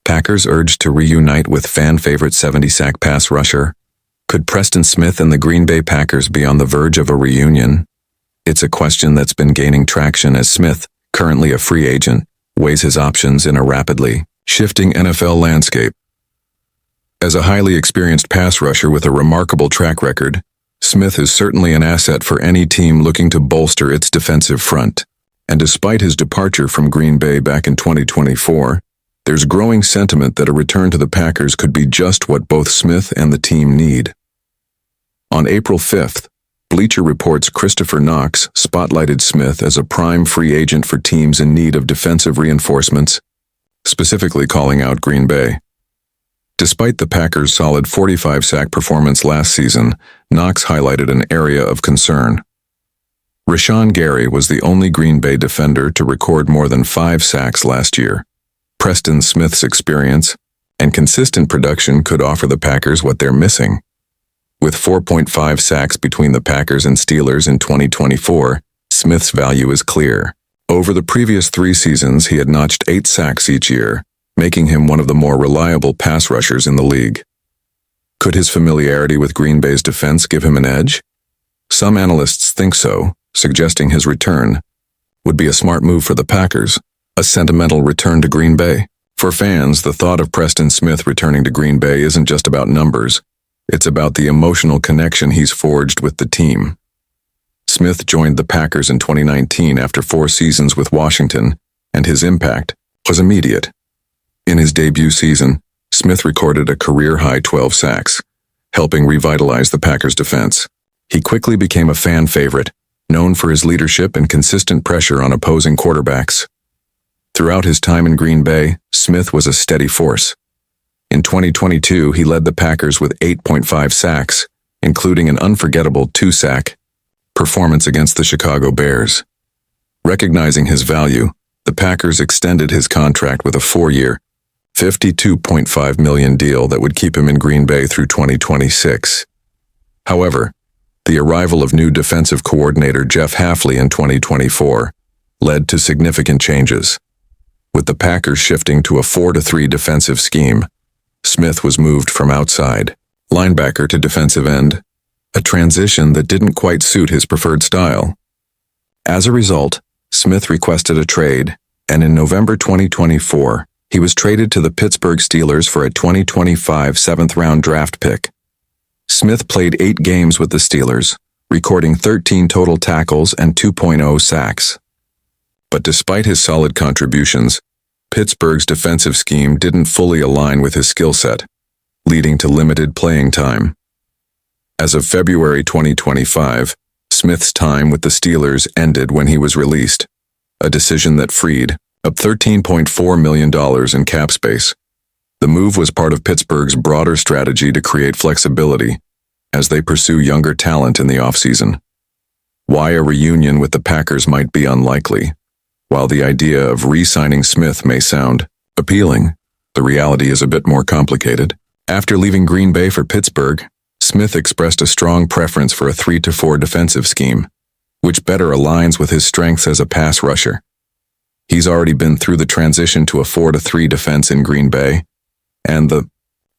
Packers urged to reunite with fan-favorite 70-sack pass rusher. Could Preston Smith and the Green Bay Packers be on the verge of a reunion? It's a question that's been gaining traction as Smith, currently a free agent, weighs his options in a rapidly shifting NFL landscape. As a highly experienced pass rusher with a remarkable track record, Smith is certainly an asset for any team looking to bolster its defensive front. And despite his departure from Green Bay back in 2024, there's growing sentiment that a return to the Packers could be just what both Smith and the team need. On April 5th, Bleacher Report's Christopher Knox spotlighted Smith as a prime free agent for teams in need of defensive reinforcements, specifically calling out Green Bay. Despite the Packers' solid 45-sack performance last season, Knox highlighted an area of concern. Rashawn Gary was the only Green Bay defender to record more than 5 sacks last year. Preston Smith's experience and consistent production could offer the Packers what they're missing. With 4.5 sacks between the Packers and Steelers in 2024, Smith's value is clear. Over the previous 3 seasons, he had notched 8 sacks each year, making him one of the more reliable pass rushers in the league. Could his familiarity with Green Bay's defense give him an edge? Some analysts think so, suggesting his return would be a smart move for the Packers, a sentimental return to Green Bay. For fans, the thought of Preston Smith returning to Green Bay isn't just about numbers. It's about the emotional connection he's forged with the team. Smith joined the Packers in 2019 after 4 seasons with Washington, and his impact was immediate. In his debut season, Smith recorded a career-high 12 sacks, helping revitalize the Packers' defense. He quickly became a fan favorite, known for his leadership and consistent pressure on opposing quarterbacks. Throughout his time in Green Bay, Smith was a steady force. In 2022, he led the Packers with 8.5 sacks, including an unforgettable 2-sack performance against the Chicago Bears. Recognizing his value, the Packers extended his contract with a 4-year, $52.5 million deal that would keep him in Green Bay through 2026. However, the arrival of new defensive coordinator Jeff Hafley in 2024 led to significant changes. With the Packers shifting to a 4-3 defensive scheme, Smith was moved from outside linebacker to defensive end, a transition that didn't quite suit his preferred style. As a result, Smith requested a trade, and in November 2024, he was traded to the Pittsburgh Steelers for a 2025 7th-round draft pick. Smith played 8 games with the Steelers, recording 13 total tackles and 2.0 sacks. But despite his solid contributions, Pittsburgh's defensive scheme didn't fully align with his skill set, leading to limited playing time. As of February 2025, Smith's time with the Steelers ended when he was released, a decision that freed up $13.4 million in cap space. The move was part of Pittsburgh's broader strategy to create flexibility as they pursue younger talent in the offseason. Why a reunion with the Packers might be unlikely. While the idea of re-signing Smith may sound appealing, the reality is a bit more complicated. After leaving Green Bay for Pittsburgh, Smith expressed a strong preference for a 3-4 defensive scheme, which better aligns with his strengths as a pass rusher. He's already been through the transition to a 4-3 defense in Green Bay, and the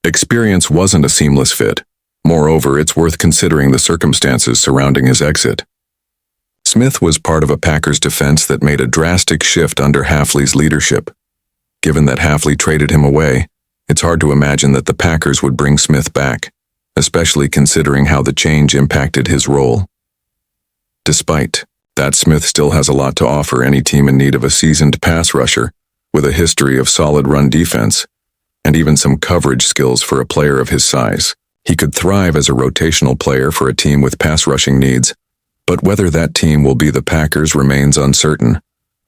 experience wasn't a seamless fit. Moreover, it's worth considering the circumstances surrounding his exit. Smith was part of a Packers defense that made a drastic shift under Hafley's leadership. Given that Hafley traded him away, it's hard to imagine that the Packers would bring Smith back, especially considering how the change impacted his role. Despite that, Smith still has a lot to offer any team in need of a seasoned pass rusher with a history of solid run defense and even some coverage skills for a player of his size. He could thrive as a rotational player for a team with pass rushing needs, but whether that team will be the Packers remains uncertain.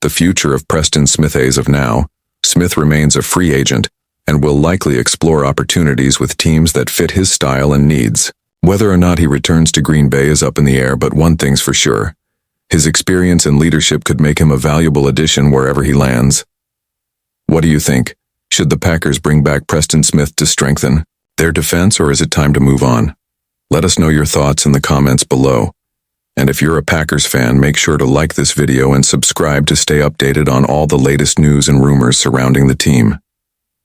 The future of Preston Smith as of now, Smith remains a free agent and will likely explore opportunities with teams that fit his style and needs. Whether or not he returns to Green Bay is up in the air, but one thing's for sure. His experience and leadership could make him a valuable addition wherever he lands. What do you think? Should the Packers bring back Preston Smith to strengthen their defense, or is it time to move on? Let us know your thoughts in the comments below. And if you're a Packers fan, make sure to like this video and subscribe to stay updated on all the latest news and rumors surrounding the team.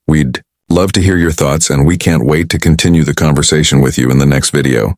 We'd Love to hear your thoughts, and we can't wait to continue the conversation with you in the next video.